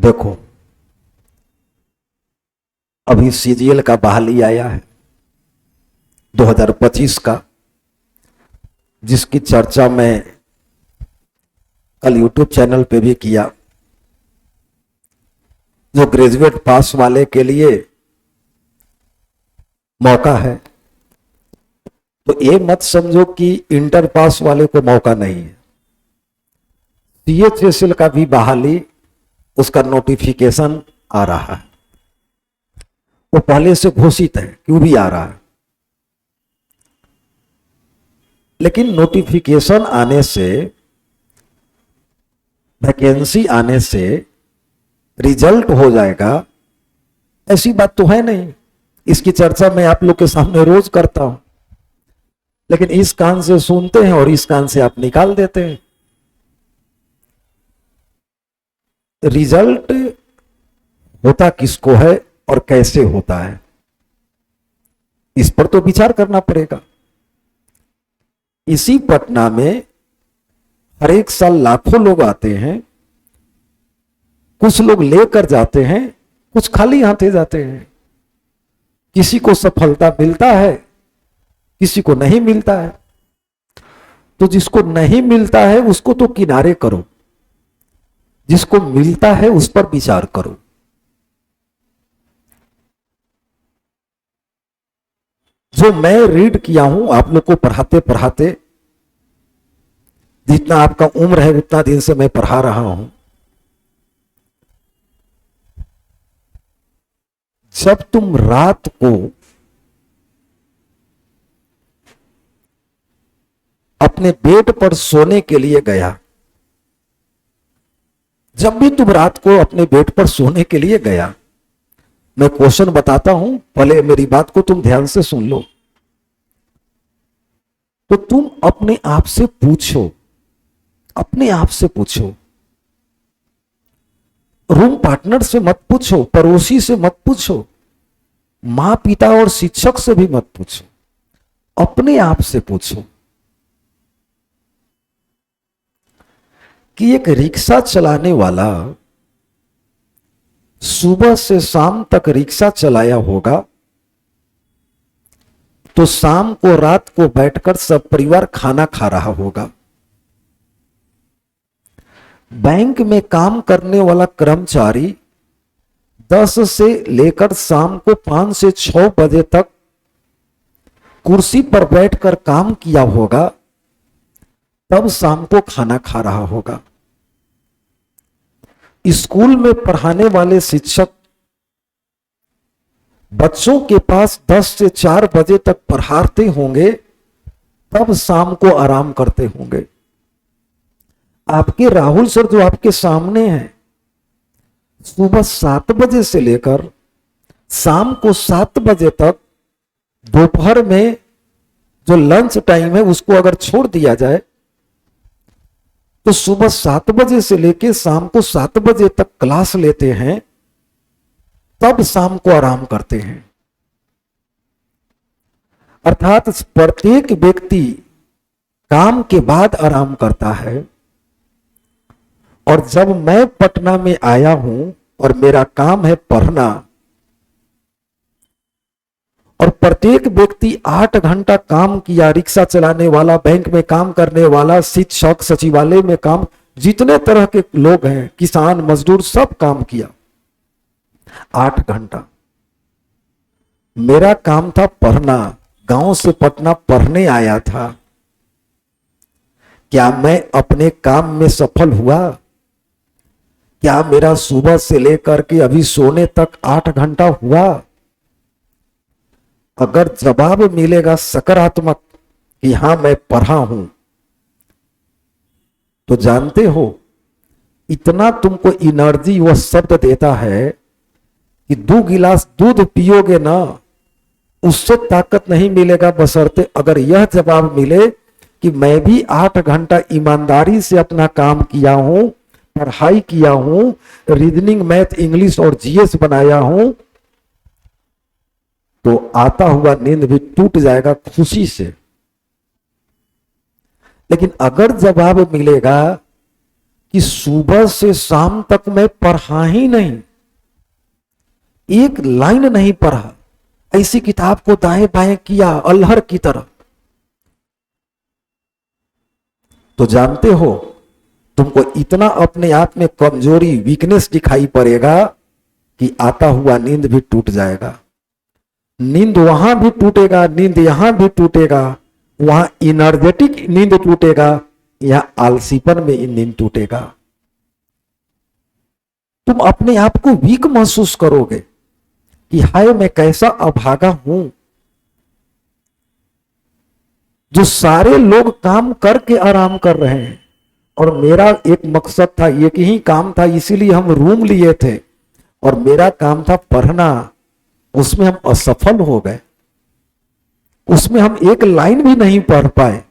देखो, अभी सीजीएल का बहाली आया है 2025 का, जिसकी चर्चा मैं कल यूट्यूब चैनल पे भी किया। जो ग्रेजुएट पास वाले के लिए मौका है, तो ये मत समझो कि इंटर पास वाले को मौका नहीं है। सीएचएसएल का भी बहाली, उसका नोटिफिकेशन आ रहा है। वो पहले से घोषित है, क्यों भी आ रहा है, लेकिन नोटिफिकेशन आने से, वैकेंसी आने से रिजल्ट हो जाएगा, ऐसी बात तो है नहीं। इसकी चर्चा मैं आप लोग के सामने रोज करता हूं, लेकिन इस कान से सुनते हैं और इस कान से आप निकाल देते हैं। रिजल्ट होता किसको है और कैसे होता है, इस पर तो विचार करना पड़ेगा। इसी पटना में हर एक साल लाखों लोग आते हैं, कुछ लोग लेकर जाते हैं, कुछ खाली हाथे जाते हैं। किसी को सफलता मिलता है, किसी को नहीं मिलता है। तो जिसको नहीं मिलता है उसको तो किनारे करो, जिसको मिलता है उस पर विचार करो। जो मैं रीड किया हूं आप लोग को पढ़ाते पढ़ाते, जितना आपका उम्र है उतना दिन से मैं पढ़ा रहा हूं। जब तुम रात को अपने बेड पर सोने के लिए गया, जब भी तुम रात को अपने बेड पर सोने के लिए गया, मैं क्वेश्चन बताता हूं, पहले मेरी बात को तुम ध्यान से सुन लो। तो तुम अपने आप से पूछो, अपने आप से पूछो, रूम पार्टनर से मत पूछो, पड़ोसी से मत पूछो, मां पिता और शिक्षक से भी मत पूछो, अपने आप से पूछो कि एक रिक्शा चलाने वाला सुबह से शाम तक रिक्शा चलाया होगा, तो शाम को रात को बैठकर सब परिवार खाना खा रहा होगा। बैंक में काम करने वाला कर्मचारी 10 से लेकर शाम को 5 से 6 बजे तक कुर्सी पर बैठकर काम किया होगा, तब शाम को खाना खा रहा होगा। स्कूल में पढ़ाने वाले शिक्षक बच्चों के पास 10 से 4 बजे तक पढ़ाते होंगे, तब शाम को आराम करते होंगे। आपके राहुल सर जो आपके सामने हैं, सुबह 7 बजे से लेकर शाम को 7 बजे तक, दोपहर में जो लंच टाइम है उसको अगर छोड़ दिया जाए, तो सुबह 7 बजे से लेकर शाम को 7 बजे तक क्लास लेते हैं, तब शाम को आराम करते हैं। अर्थात प्रत्येक व्यक्ति काम के बाद आराम करता है। और जब मैं पटना में आया हूं और मेरा काम है पढ़ना, और प्रत्येक व्यक्ति 8 घंटा काम किया, रिक्शा चलाने वाला, बैंक में काम करने वाला, शिक्षक, सचिवालय में काम, जितने तरह के लोग हैं, किसान, मजदूर, सब काम किया 8 घंटा। मेरा काम था पढ़ना, गांव से पटना पढ़ने आया था। क्या मैं अपने काम में सफल हुआ? क्या मेरा सुबह से लेकर के अभी सोने तक 8 घंटा हुआ? अगर जवाब मिलेगा सकारात्मक कि हां मैं पढ़ा हूं, तो जानते हो इतना तुमको एनर्जी वह शब्द देता है कि 2 गिलास दूध पियोगे ना, उससे ताकत नहीं मिलेगा, बशर्ते अगर यह जवाब मिले कि मैं भी 8 घंटा ईमानदारी से अपना काम किया हूं, पढ़ाई किया हूं, रीजनिंग, मैथ, इंग्लिश और जीएस बनाया हूं, तो आता हुआ नींद भी टूट जाएगा खुशी से। लेकिन अगर जवाब मिलेगा कि सुबह से शाम तक मैं पढ़ा ही नहीं, एक लाइन नहीं पढ़ा, ऐसी किताब को दाएं बाएं किया अल्हड़ की तरह, तो जानते हो तुमको इतना अपने आप में कमजोरी, वीकनेस दिखाई पड़ेगा कि आता हुआ नींद भी टूट जाएगा। नींद वहां भी टूटेगा, नींद यहां भी टूटेगा, वहां एनर्जेटिक नींद टूटेगा, यहां आलसीपन में नींद टूटेगा। तुम अपने आप को वीक महसूस करोगे कि हाय मैं कैसा अभागा हूं। जो सारे लोग काम करके आराम कर रहे हैं और मेरा एक मकसद था, एक ही काम था, इसीलिए हम रूम लिए थे और मेरा काम था पढ़ना, उसमें हम असफल हो गए, उसमें हम एक लाइन भी नहीं पढ़ पाए।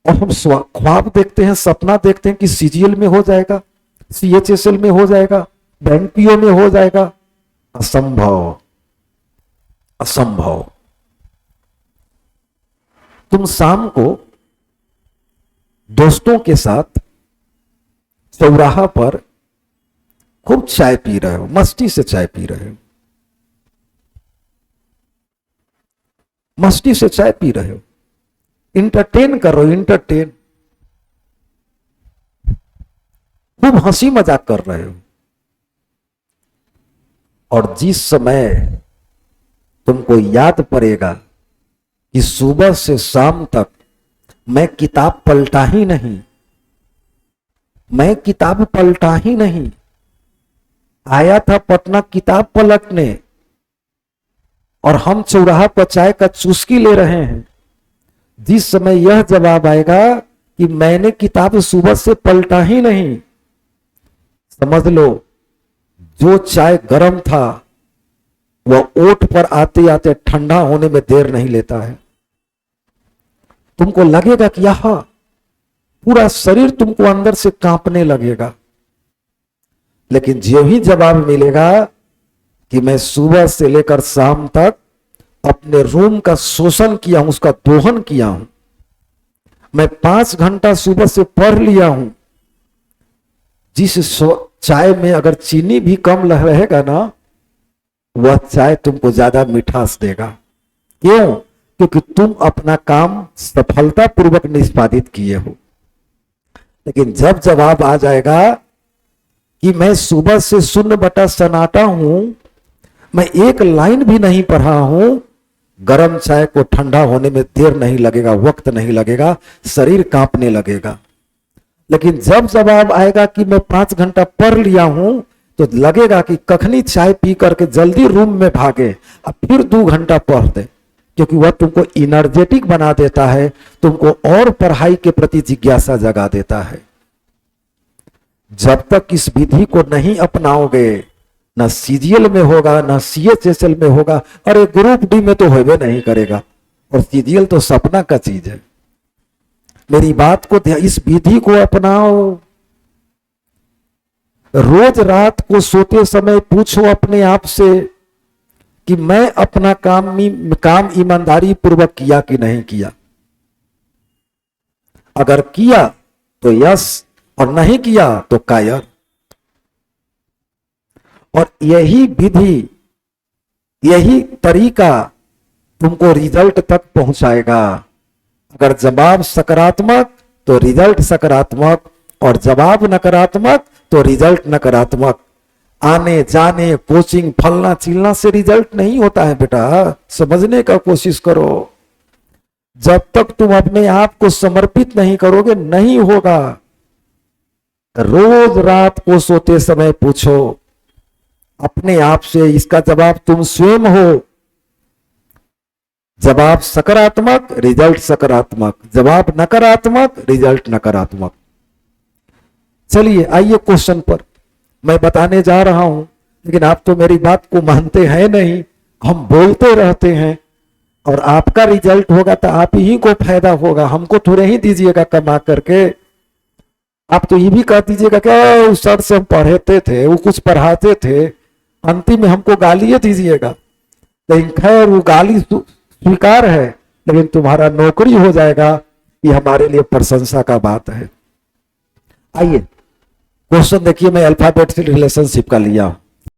और हम ख्वाब देखते हैं, सपना देखते हैं कि सीजीएल में हो जाएगा, सीएचएसएल में हो जाएगा, बैंक पीओ में हो जाएगा। असंभव, असंभव। तुम शाम को दोस्तों के साथ चौराहा पर खूब चाय पी रहे हो, मस्ती से चाय पी रहे हो, मस्ती से चाय पी रहे हो, इंटरटेन करो, इंटरटेन, खूब हंसी मजाक कर रहे हो। और जिस समय तुमको याद पड़ेगा कि सुबह से शाम तक मैं किताब पलटा ही नहीं, मैं किताब पलटा ही नहीं, आया था पटना किताब पलटने और हम चौराहा पर चाय का चुस्की ले रहे हैं। जिस समय यह जवाब आएगा कि मैंने किताब सुबह से पलटा ही नहीं, समझ लो जो चाय गर्म था वह ओठ पर आते आते ठंडा होने में देर नहीं लेता है। तुमको लगेगा कि यह पूरा शरीर तुमको अंदर से कांपने लगेगा, लेकिन जो ही जवाब मिलेगा कि मैं सुबह से लेकर शाम तक अपने रूम का शोषण किया हूं, उसका दोहन किया हूं, मैं 5 घंटा सुबह से पढ़ लिया हूं, जिस चाय में अगर चीनी भी कम रहेगा ना, वह चाय तुमको ज्यादा मिठास देगा। क्यों? क्योंकि तुम अपना काम सफलतापूर्वक निष्पादित किए हो। लेकिन जब जवाब आ जाएगा कि मैं सुबह से शून्य बटा सन्नाटा हूं, मैं एक लाइन भी नहीं पढ़ा हूं, गर्म चाय को ठंडा होने में देर नहीं लगेगा, वक्त नहीं लगेगा, शरीर कांपने लगेगा। लेकिन जब जवाब आएगा कि मैं 5 घंटा पढ़ लिया हूं, तो लगेगा कि कखनी चाय पी करके जल्दी रूम में भागे अब फिर 2 घंटा पढ़ दे, क्योंकि वह तुमको एनर्जेटिक बना देता है, तुमको और पढ़ाई के प्रति जिज्ञासा जगा देता है। जब तक इस विधि को नहीं अपनाओगे, ना सीजीएल में होगा, ना सीएचएसएल में होगा, अरे ग्रुप डी में तो होवे नहीं करेगा, और सीजीएल तो सपना का चीज है। मेरी बात को, इस विधि को अपनाओ। रोज रात को सोते समय पूछो अपने आप से कि मैं अपना काम ईमानदारी पूर्वक किया कि नहीं किया। अगर किया तो यस, और नहीं किया तो कायर। और यही विधि, यही तरीका तुमको रिजल्ट तक पहुंचाएगा। अगर जवाब सकारात्मक तो रिजल्ट सकारात्मक, और जवाब नकारात्मक तो रिजल्ट नकारात्मक। आने जाने कोचिंग फलना चिलना से रिजल्ट नहीं होता है बेटा, समझने का कोशिश करो। जब तक तुम अपने आप को समर्पित नहीं करोगे नहीं होगा। रोज रात को सोते समय पूछो अपने आप से, इसका जवाब तुम स्वयं हो। जवाब सकारात्मक, रिजल्ट सकारात्मक, जवाब नकारात्मक, रिजल्ट नकारात्मक। चलिए आइए क्वेश्चन पर, मैं बताने जा रहा हूं, लेकिन आप तो मेरी बात को मानते हैं नहीं। हम बोलते रहते हैं और आपका रिजल्ट होगा तो आप ही को फायदा होगा, हमको थोड़े ही दीजिएगा कमा करके। आप तो ये भी कह दीजिएगा कि उस सर से हम पढ़ाते थे, वो कुछ पढ़ाते थे, अंतिम में हमको गालियां दीजिएगा। लेकिन खैर वो गाली स्वीकार है, लेकिन तुम्हारा नौकरी हो जाएगा, ये हमारे लिए प्रशंसा का बात है। आइए क्वेश्चन देखिए, मैं अल्फाबेट से रिलेशनशिप का लिया हूं।